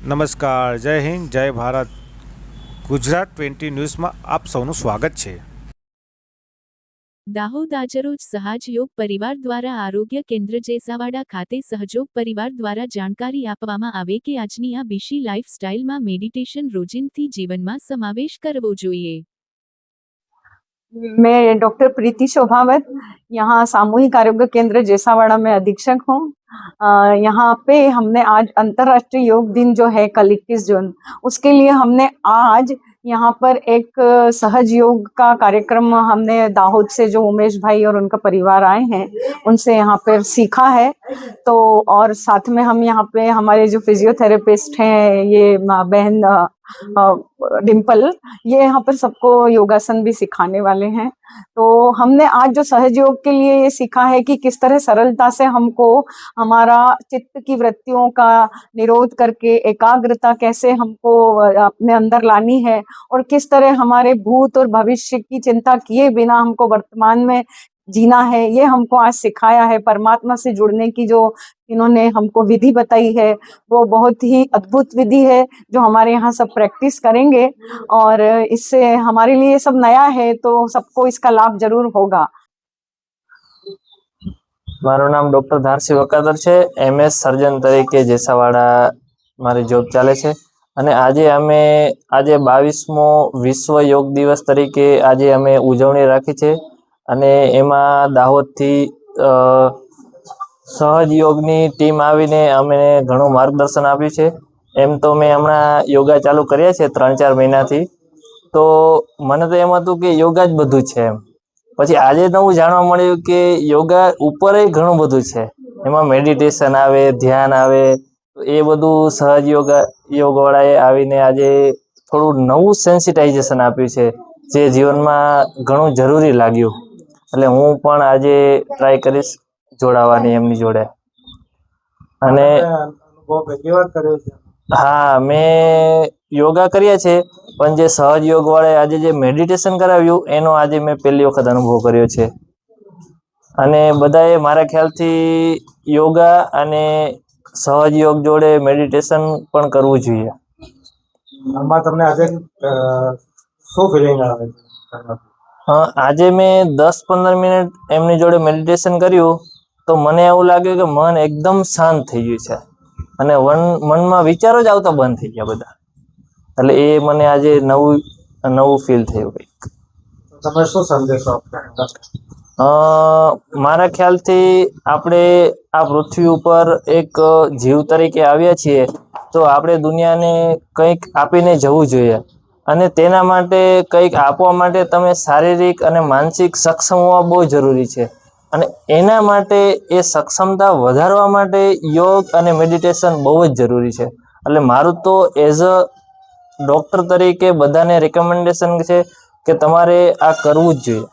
નમસ્કાર, જય હિન્દ, જય ભારત. ગુજરાત 20 ન્યૂઝમાં આપ સૌનું સ્વાગત છે. દાહોદ આજરોજ સહજયોગ પરિવાર દ્વારા આરોગ્ય કેન્દ્ર જેસાવાડા ખાતે સહયોગ પરિવાર દ્વારા જાણકારી આપવામાં આવે કે આજની આ બીસી લાઇફસ્ટાઇલમાં મેડિટેશન રોજિંદા જીવનમાં સમાવેશ કરવો જોઈએ। मैं डॉक्टर प्रीति शोभावत यहाँ सामूहिक आरोग्य केंद्र जेसावाड़ा में अधीक्षक हूँ। यहाँ पे हमने आज अंतर्राष्ट्रीय योग दिन जो है कल 21 जून, उसके लिए हमने आज यहाँ पर एक सहज योग का कार्यक्रम हमने दाहोद से जो उमेश भाई और उनका परिवार आए हैं उनसे यहाँ पर सीखा है। तो और साथ में हम यहाँ पे हमारे जो फिजियोथेरेपिस्ट हैं ये बहन डिम्पल, ये यहाँ पर सबको योगासन भी सिखाने वाले हैं। तो हमने आज जो सहज योग के लिए ये सीखा है कि किस तरह सरलता से हमको हमारा चित्त की वृत्तियों का निरोध करके एकाग्रता कैसे हमको अपने अंदर लानी है और किस तरह हमारे भूत और भविष्य की चिंता किए बिना हमको वर्तमान में जीना है, ये हमको आज सिखाया है। परमात्मा से जुड़ने की जो इन्होंने हमको विधि बताई है वो बहुत ही अद्भुत विधि है जो हमारे यहाँ सब प्रैक्टिस करेंगे और इससे हमारे लिए सब नया है तो सबको इसका लाभ जरूर होगा। मारू नाम डॉक्टर धारसी वकादर छे। MS सर्जन तरीके जेसावाड़ा मारी जॉब चाले छे અને આજે અમે 22મો વિશ્વ યોગ દિવસ તરીકે આજે અમે ઉજવણી રાખી છે અને એમાં દાહોદથી સહજ યોગની ટીમ આવીને અમને ઘણું માર્ગદર્શન આપ્યું છે। એમ તો મેં હમણાં યોગા ચાલુ કર્યા છે 3-4 મહિનાથી, તો મને તો એમ હતું કે યોગા જ બધું છે એમ। પછી આજે નવું જાણવા મળ્યું કે યોગા ઉપરે ઘણું બધું છે, એમાં મેડિટેશન આવે, ધ્યાન આવે, એ બધું સહજ યોગવાળાએ આવીને આજે થોડું નવું સેન્સિટાઇઝેશન આપ્યું છે જે જીવનમાં ઘણું જરૂરી લાગ્યું। એટલે હું પણ આજે ટ્રાય કરીશ જોડાવાની એમની જોડે। અને હા, મેં યોગા કર્યા છે પણ જે સહજ યોગ વાળાએ આજે જે મેડિટેશન કરાવ્યું એનો આજે મેં પહેલી વખત અનુભવ કર્યો છે। અને બધાએ મારા ખ્યાલથી યોગા અને સહજ યોગ જોડે મેડિટેશન પણ કરવું જોઈએ। આમાં તમને આજે શું ફીલિંગ આવે છે? આજે મેં 10-15 મિનિટ એમની જોડે મેડિટેશન કર્યું તો મને એવું લાગ્યું કે મન એકદમ શાંત થઈ ગયું છે અને મનમાં વિચારો જ આવતા બંધ થઈ ગયા બધા। એટલે એ મને આજે નવું ફીલ થયું કંઈક। તમે શું સંદેશો આપશો? મારા ખ્યાલથી આપણે આ પૃથ્વી ઉપર એક જીવ તરીકે આવ્યા છીએ તો આપણે દુનિયાને કંઈક આપીને જવું જોઈએ અને તેના માટે કંઈક આપવા માટે તમે શારીરિક અને માનસિક સક્ષમ હોવા બહુ જરૂરી છે અને એના માટે એ સક્ષમતા વધારવા માટે યોગ અને મેડિટેશન બહુ જ જરૂરી છે। એટલે મારું તો એઝ અ ડૉક્ટર તરીકે બધાને રિકમેન્ડેશન છે કે તમારે આ કરવું જ જોઈએ।